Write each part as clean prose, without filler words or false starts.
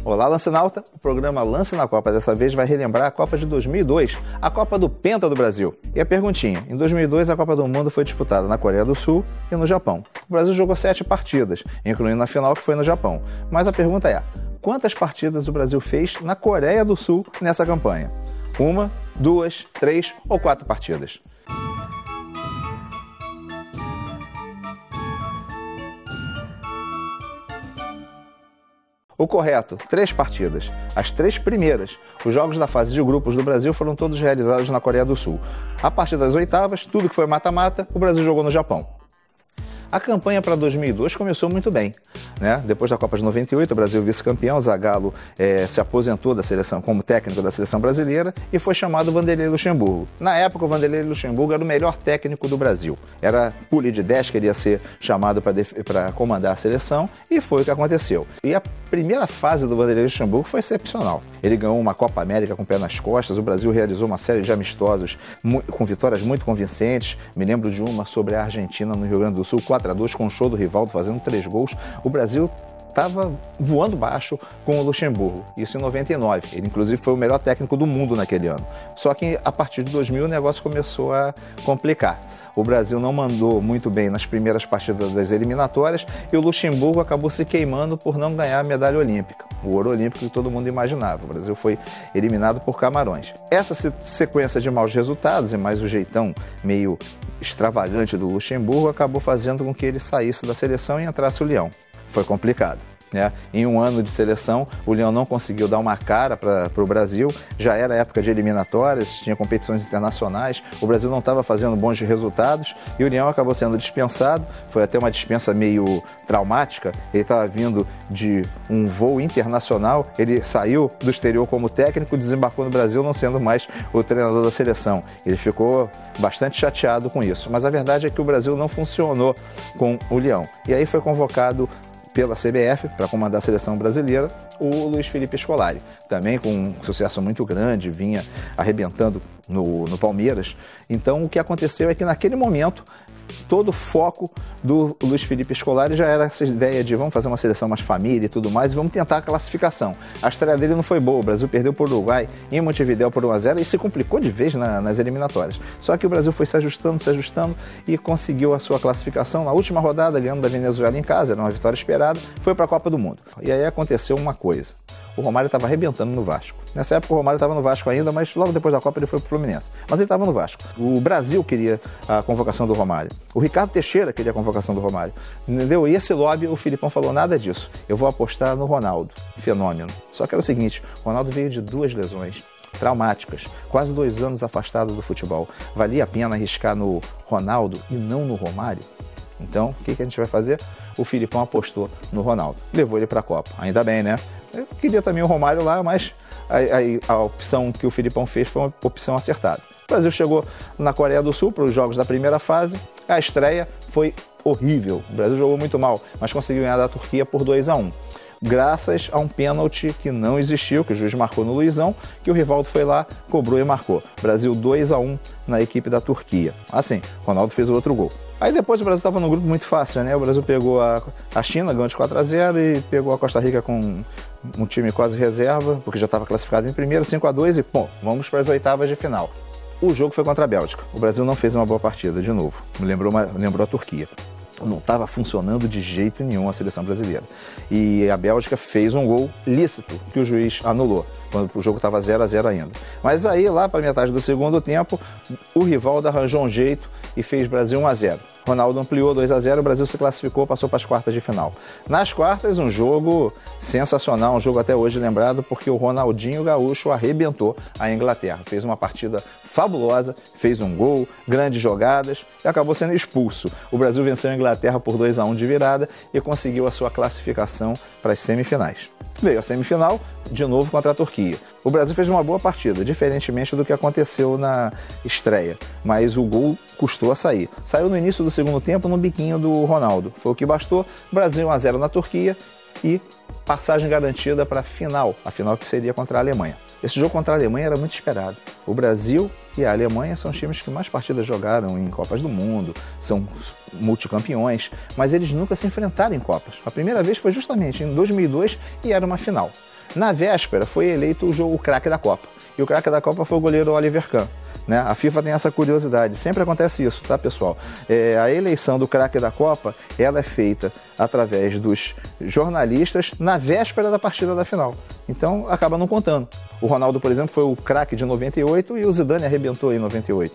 Olá, Lancinauta! O programa Lance na Copa dessa vez vai relembrar a Copa de 2002, a Copa do Penta do Brasil. E a perguntinha, em 2002 a Copa do Mundo foi disputada na Coreia do Sul e no Japão. O Brasil jogou 7 partidas, incluindo a final que foi no Japão. Mas a pergunta é, quantas partidas o Brasil fez na Coreia do Sul nessa campanha? 1, 2, 3 ou 4 partidas? O correto, 3 partidas. As 3 primeiras. Os jogos da fase de grupos do Brasil foram todos realizados na Coreia do Sul. A partir das oitavas, tudo que foi mata-mata, o Brasil jogou no Japão. A campanha para 2002 começou muito bem, né? Depois da Copa de 98, o Brasil vice-campeão, Zagallo se aposentou da seleção como técnico da seleção brasileira e foi chamado Vanderlei Luxemburgo. Na época, o Vanderlei Luxemburgo era o melhor técnico do Brasil. Era pule de 10, queria ser chamado para comandar a seleção e foi o que aconteceu. E a primeira fase do Vanderlei Luxemburgo foi excepcional. Ele ganhou uma Copa América com o pé nas costas, o Brasil realizou uma série de amistosos com vitórias muito convincentes. Me lembro de uma sobre a Argentina no Rio Grande do Sul, 4-2 com o show do Rivaldo fazendo 3 gols. O Brasil estava voando baixo com o Luxemburgo, isso em 99. Ele inclusive foi o melhor técnico do mundo naquele ano. Só que a partir de 2000 o negócio começou a complicar. O Brasil não mandou muito bem nas primeiras partidas das eliminatórias e o Luxemburgo acabou se queimando por não ganhar a medalha olímpica, o ouro olímpico que todo mundo imaginava. O Brasil foi eliminado por Camarões. Essa sequência de maus resultados e mais o jeitão meio extravagante do Luxemburgo acabou fazendo com que ele saísse da seleção e entrasse o Leão. Foi complicado, né? Em um ano de seleção, o Leão não conseguiu dar uma cara para o Brasil, já era época de eliminatórias, tinha competições internacionais, o Brasil não estava fazendo bons resultados e o Leão acabou sendo dispensado, foi até uma dispensa meio traumática, ele estava vindo de um voo internacional, ele saiu do exterior como técnico, desembarcou no Brasil não sendo mais o treinador da seleção. Ele ficou bastante chateado com isso, mas a verdade é que o Brasil não funcionou com o Leão. E aí foi convocado pela CBF, para comandar a seleção brasileira, o Luiz Felipe Scolari, também com um sucesso muito grande, vinha arrebentando no Palmeiras. Então o que aconteceu é que naquele momento, todo o foco do Luiz Felipe Scolari já era essa ideia de vamos fazer uma seleção mais família e tudo mais, e vamos tentar a classificação. A estreia dele não foi boa, o Brasil perdeu para o Uruguai em Montevidéu por 1-0 e se complicou de vez nas eliminatórias. Só que o Brasil foi se ajustando e conseguiu a sua classificação na última rodada, ganhando da Venezuela em casa, era uma vitória esperada, foi para a Copa do Mundo. E aí aconteceu uma coisa. O Romário estava arrebentando no Vasco. Nessa época o Romário estava no Vasco ainda, mas logo depois da Copa ele foi pro Fluminense. Mas ele estava no Vasco. O Brasil queria a convocação do Romário. O Ricardo Teixeira queria a convocação do Romário. Entendeu? E esse lobby, o Filipão falou nada disso. Eu vou apostar no Ronaldo. Fenômeno. Só que era o seguinte, o Ronaldo veio de 2 lesões traumáticas, quase 2 anos afastado do futebol. Valia a pena arriscar no Ronaldo e não no Romário? Então, o que a gente vai fazer? O Filipão apostou no Ronaldo. Levou ele para a Copa. Ainda bem, né? Eu queria também o Romário lá, mas a opção que o Filipão fez foi uma opção acertada. O Brasil chegou na Coreia do Sul para os jogos da primeira fase. A estreia foi horrível. O Brasil jogou muito mal, mas conseguiu ganhar da Turquia por 2-1. Graças a um pênalti que não existiu, que o juiz marcou no Luizão, que o Rivaldo foi lá, cobrou e marcou. Brasil 2-1 na equipe da Turquia. Assim, Ronaldo fez o outro gol. Aí depois o Brasil estava num grupo muito fácil, né? O Brasil pegou a China, ganhou de 4-0 e pegou a Costa Rica com um time quase reserva, porque já estava classificado em primeiro, 5-2 e, pô, vamos para as oitavas de final. O jogo foi contra a Bélgica. O Brasil não fez uma boa partida, de novo. Lembrou a Turquia. Não estava funcionando de jeito nenhum a seleção brasileira. E a Bélgica fez um gol lícito, que o juiz anulou, quando o jogo estava 0-0 ainda. Mas aí, lá para metade do segundo tempo, o Rivaldo arranjou um jeito e fez Brasil 1-0. Ronaldo ampliou 2-0, o Brasil se classificou, passou para as quartas de final. Nas quartas, um jogo sensacional, um jogo até hoje lembrado, porque o Ronaldinho Gaúcho arrebentou a Inglaterra. Fez uma partida fabulosa, fez um gol, grandes jogadas e acabou sendo expulso. O Brasil venceu a Inglaterra por 2-1 de virada e conseguiu a sua classificação para as semifinais. Veio a semifinal, de novo contra a Turquia. O Brasil fez uma boa partida, diferentemente do que aconteceu na estreia, mas o gol custou a sair. Saiu no início do segundo tempo no biquinho do Ronaldo. Foi o que bastou. Brasil 1-0 na Turquia e passagem garantida para a final que seria contra a Alemanha. Esse jogo contra a Alemanha era muito esperado. O Brasil e a Alemanha são os times que mais partidas jogaram em Copas do Mundo, são multicampeões, mas eles nunca se enfrentaram em Copas. A primeira vez foi justamente em 2002 e era uma final. Na véspera foi eleito o craque da Copa. E o craque da Copa foi o goleiro Oliver Kahn. Né? A FIFA tem essa curiosidade, sempre acontece isso, tá, pessoal? A eleição do craque da Copa, ela é feita através dos jornalistas na véspera da partida da final. Então, acaba não contando. O Ronaldo, por exemplo, foi o craque de 98 e o Zidane arrebentou em 98.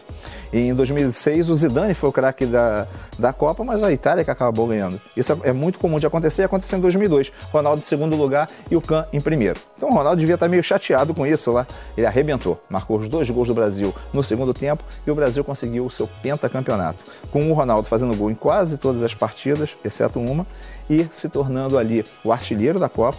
E em 2006, o Zidane foi o craque da Copa, mas a Itália que acabou ganhando. Isso é muito comum de acontecer, aconteceu em 2002. Ronaldo em segundo lugar e o Kahn em primeiro. Então, o Ronaldo devia estar meio chateado com isso lá. Ele arrebentou, marcou os 2 gols do Brasil no segundo tempo e o Brasil conseguiu o seu pentacampeonato. Com o Ronaldo fazendo gol em quase todas as partidas, exceto uma, e se tornando ali o artilheiro da Copa.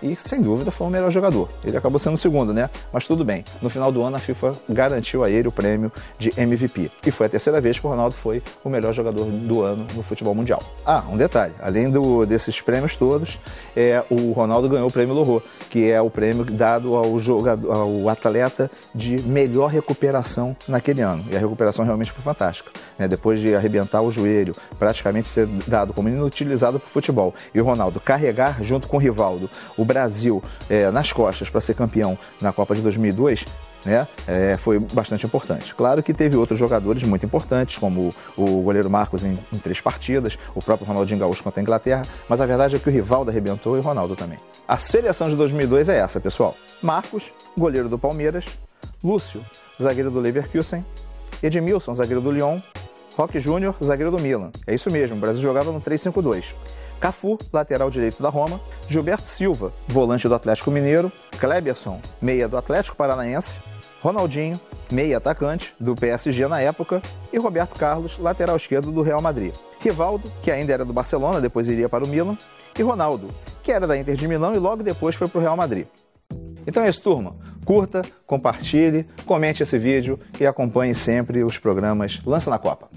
E, sem dúvida, foi o melhor jogador. Ele acabou sendo o segundo, né? Mas tudo bem. No final do ano, a FIFA garantiu a ele o prêmio de MVP. E foi a terceira vez que o Ronaldo foi o melhor jogador do ano no futebol mundial. Um detalhe. Além desses prêmios todos, o Ronaldo ganhou o prêmio Loho, que é o prêmio dado ao atleta de melhor recuperação naquele ano. E a recuperação realmente foi fantástica. Depois de arrebentar o joelho, praticamente ser dado como inutilizado para o futebol, e o Ronaldo carregar junto com o Rivaldo o Brasil nas costas para ser campeão na Copa de 2002, foi bastante importante. Claro que teve outros jogadores muito importantes, como o goleiro Marcos em 3 partidas, o próprio Ronaldinho Gaúcho contra a Inglaterra, mas a verdade é que o Rivaldo arrebentou e o Ronaldo também. A seleção de 2002 é essa, pessoal. Marcos, goleiro do Palmeiras, Lúcio, zagueiro do Leverkusen, Edmilson, zagueiro do Lyon, Roque Júnior, zagueiro do Milan. É isso mesmo, o Brasil jogava no 3-5-2. Cafu, lateral direito da Roma, Gilberto Silva, volante do Atlético Mineiro, Kleberson, meia do Atlético Paranaense, Ronaldinho, meia atacante do PSG na época, e Roberto Carlos, lateral esquerdo do Real Madrid. Rivaldo, que ainda era do Barcelona, depois iria para o Milan, e Ronaldo, que era da Inter de Milão e logo depois foi para o Real Madrid. Então é isso, turma. Curta, compartilhe, comente esse vídeo e acompanhe sempre os programas Lança na Copa.